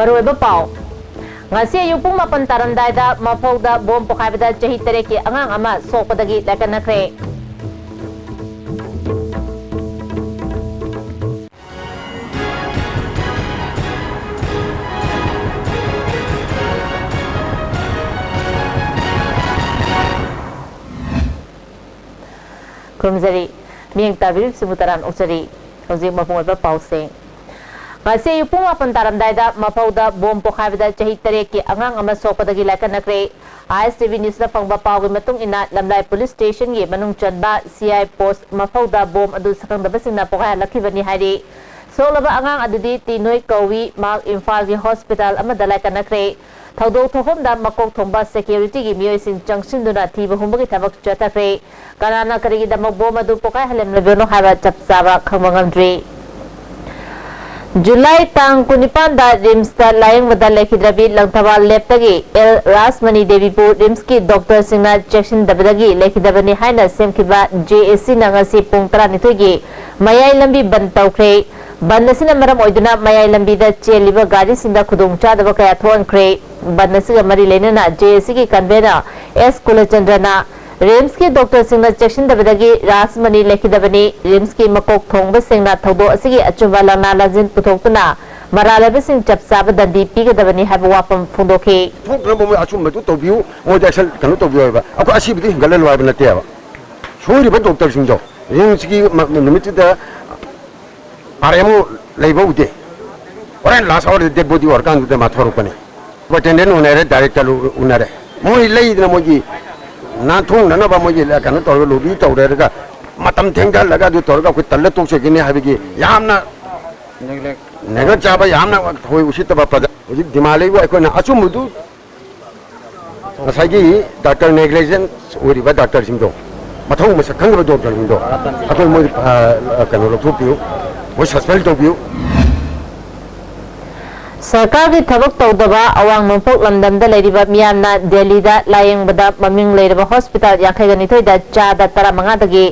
Maruiba Pau. Ngasi yung pong mapantaranday da mapawda bom pokaybada chahi tereki angang ama sopadagi lakanakre. Kumzari, miyang tabirip simutaran uksari, hawzing mapungwalpa pausing. Ngasi yung pong mapantaranday da mapawda bom pokaybada chahi tereki angang ama sopadagi lakanakre. ISTV News na pangbapawin matong ina Lamlay Police Station gi manung chanba CI Post mapawda bom adu sa kang dabasing na pokay lakiban ni hari. So laba angang adudi Tinoy Kawi Mag Imphal gi Hospital amadalay kanakre. Thawdok thokom da makok thomba security gi miyoy sing jangsin duna thiba humbagi thabak chatakre. Kanana karigi da magbom adu pokay halem labyono haba chapsaba khangmangamdri. July tang kunipan da RIMS da layang wada lekhidrabi langtawal leptagi L Rasmani Devi pu RIMS ki Dr. Singna Jackson dabadagi lekhidabani haina semkiba JAC na ngasi pung 12 gi mayai lambi ban tawkre bandasina maram oiduna mayai lambi da cheliba gari sinda khudung chadaba kaya thonkhre bandasiga mari lenana JAC ki convener S Kulachandra RIMS की doctor Singh चेक्शन दबदगी रासमनी लेखिदबनी RIMS की मकोक थोंग सिंह थौदो असगी अचुबा लंगना लजिन पुथोक्तुना मरालेब सिंह चपसाब दंडी पीगदबनी हाब वाफम फुंदोखी थोक्रब मो अचुम मदु तोबिउ मो action कनो तोबिउबा अको असिबदि गलन Wahab नतेबा सोरिबा doctor Singh जो RIMS की निमित्तदा आरएमओ लेबा उदे Oran last hour dead body वर्कान उदे माथोरपने अटेंडेंट उनारे डायरेक्टर उनारे मोइ लेइदना मोगी ना थोंग ना बा मोजे कनो तौर लोबी तौरेगा मतम थेंगा लगा दु तौरगा कोई तल्ले तोक्सेगिने हाबिगी यामना नेगलेक्ट चाबा यामना होय उसितबा पद उजि दिमाले वो अकोना अचुमुदु साइगी डॉक्टर नेग्लिजेंस ओरिबा डॉक्टर सिंह दो मथोंग मस खंगबा डॉक्टर सिंह दो अको मो कनो लथोपियो वो सस्पेंड तोबियो सरकार की थबक तौदबा अवांग नोंपोक लमदमदा लेरिबा मियामना दिल्लीदा लायंगबदा ममिंग लेरिबा हॉस्पिटल याखैगनिथोयदा चादा 15 दगी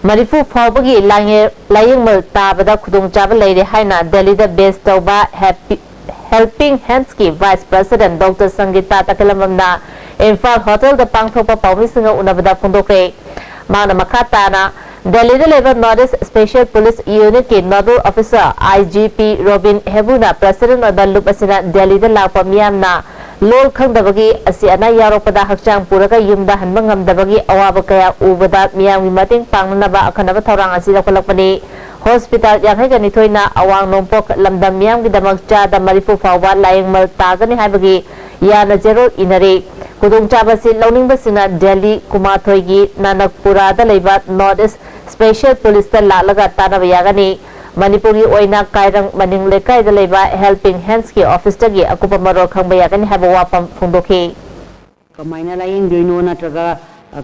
मरिफु फावबगी लायंगमल ताबदा खुदुंग चाबा लेरि हाइना दिल्लीदा बेस तौबा हेल्पिंग हैंड्स की वाइस प्रेसिडेंट डॉक्टर संगीता तकलमना इम्फाल होटल दा पांगथोपा पावमिसिंगा उनबदा फुंदोक्रे माना मखाताना दिल्ली लेबर North East special police unit के नोडल ऑफिसर IGP रोबिन हेबुना प्रेसिडेंट दलुप असिना दिल्ली लाप मियामना लोल खंगदबगी असि अना यारोपदा हक्चांग पुरगा युमदा हनबा ngamdabagi अवाब कया उबदा मियामगी मतेंग पांगनबा अखनबा थौरांग असि लखलपनी हॉस्पिटल याखैगनिथोयना अवांग नोंपोक लमदम मियामगी दमक चादा मरिफु फावबा लायंगमल तागनी हाबगी याना जेरो इनरे खुदुंग चाबसी लौनिंगबसिना दिल्ली कुमाथोयगी नानकपुरादा लेबा नॉर्थ ईस्ट स्पेशल पुलिस लालगा तानब यागनी मणिपुरी ओइना कायरंग मनिंग लेकायदा लेबा हेल्पिंग हैंड्स की ऑफिस तगी अकुपा मरो खंबा यागनी हाब वापम फुंदोखी कमाइना लायंग दोइनो नत्रगा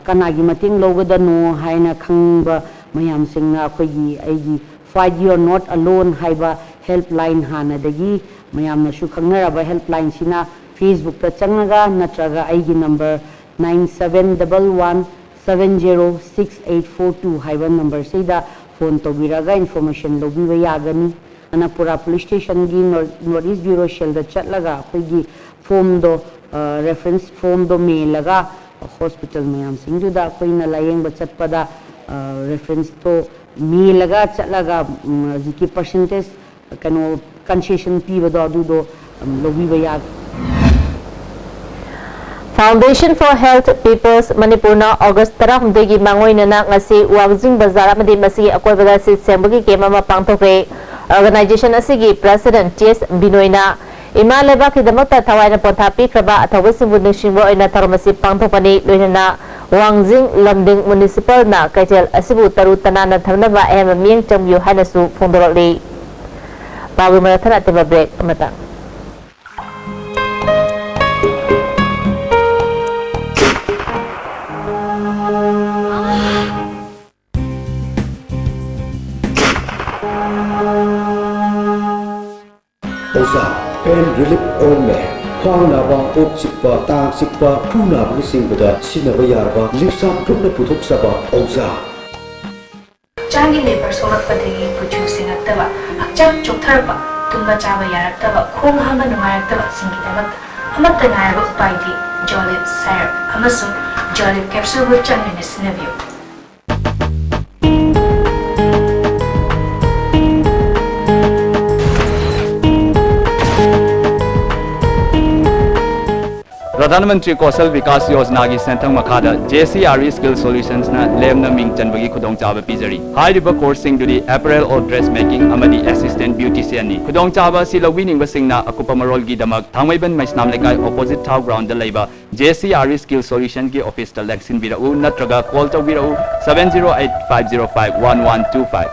कनागी मतिंग लोगदनो हाइना खंबा मयाम सिंगना अखोगी आइगी fight you are not alone हाइबा हेल्पलाइन हानदगी मयामना सु खंगनरबा हेल्पलाइन सिना फेसबुक ता चंगगा नत्रगा आइगी नंबर 9711 706842 हाइबन नंबर सेदा फोन तौबिरागा इन्फॉर्मेशन लोबीबा यागनी अनापुरा पुलिस स्टेशन की नॉर्थ ईस्ट ब्यूरो शेल चलगा अखोगी फॉर्म दो रेफरेंस फॉर्म दो मेलगा हॉस्पिटल मैम सिंगजुदा अखोइना लायेंग चटपदा रेफरेंस तो मेलगा चलगा जिकी परसेंटेज कनो कंसेशन पीबदो अदुदो लोबीबा याग Foundation for Health People's Manipurna August 13 gi mangoinana ngasi Wagjing Bazar amadi masigi akoibada sit sembagi kema ma pangthokre organization asigi president TS Binoina ima leba ki damakta thawaina pothapi kraba athawa simbu nishingbo oina tharmasi pangthopani loinana Wagjing Lamding Municipal na kaitel asibu taru tanana thamnaba em mieng chamyu hanasu fondoroli babu marathana teba break amata Pain relief ointment. Khang naba ok sikpa tang sikpa phuna bu singda sinaba yarba lipsam thukna puthok saba Oza. Changi lebar sorak padagi puju singataba hakchang chokthar ba tumba chaba yaraktaba khong hama nungairaktaba singidamata amatta ngairaba upaidi Jolib Syrup amasung Jolib Capsule bu chanmina sinabiyo. प्रधानमंत्री कौशल विकास योजना की सेंथंग मखादा JCRE skill solutions ना Lemna Ming चनबगी खुदोंग चाबा पिजरी हाइरिबा course सिंग दुदी apparel और dress making अमदी assistant beautician नि खुदोंग चाबा सि लौबिनिंग बसिंगना अकुपा मरोल की दमक थांगमैबन Maisnam लेकाय opposite थाउ ground लेबा JCRE स्किल सॉल्यूशन की ऑफिस ता लेक्सिन बिराउ नत्रगा call तौबिराउ 7085051125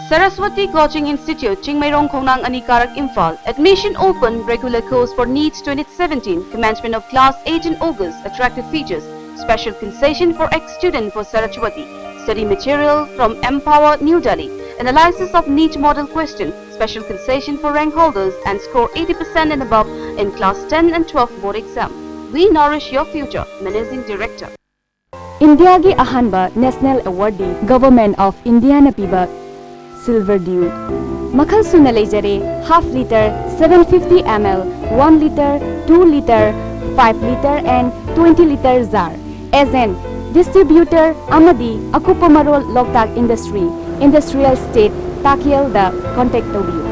Saraswati Coaching Institute, Chingmairong Khongnang Anikarak Imphal. Admission open, regular course for NEET 2017. Commencement of class 8 in August. Attractive features. Special concession for ex-student for Saraswati. Study material from Empower New Delhi. Analysis of NEET model question. Special concession for rank holders and score 80% and above in class 10 and 12 board exam. We nourish your future. Managing Director. India की अहानबा National Award Government of India न पीबा Silver Dew. मखल soon लेजरे half liter, 750 ml, 1 liter, 2 liter, 5 liter and 20 liter jar. As an distributor, Amadi, Akupamarol Loktak Industry, Industrial State, Takiel the contact you.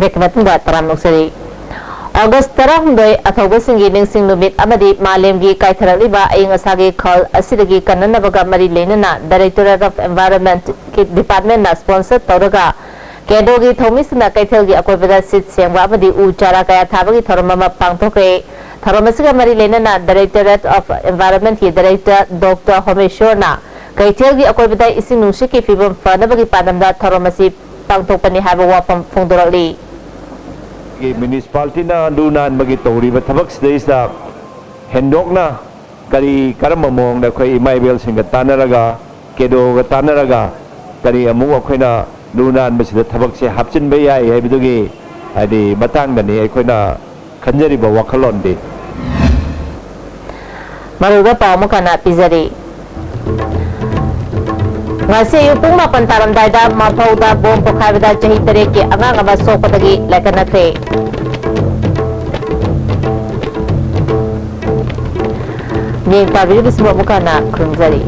Bekmat buat peran luxury. August tarahumdoi athauba singi ningsing numit amadi malemgi kaitharaliba aying asagi khol asidagi kananabaga mari lenana Directorate of Environment ki Department na sponsor tawraga kedogi thomisna kaithelgi akoibada sit sengwa amadi u chara kaya thabagi thoromama pangthokre thoromasiga mari lenana Directorate of Environment ki Director Dr. Homeshwarna kaithelgi akoibada ising nungsi ki fibam fanabagi panamda thoromasi pangthokpani haba wafam phongdorali municipality na lunan magi tori ba thabak stage da hendok na kari karam mong da khoi maibel sing ta naraga kedo ga ta naraga kari amu khoi na lunan ma sida thabak se hapchin ba yai hai bidugi adi matang da ni khoi na khanjari ba wakhalon de maruga pawmo kana pizari ngasi pung mapan taram daida mafauda bom pokhabida jahi tare ke angang aba sokatagi lakanakre Ning pabiri bismo mukana krumjari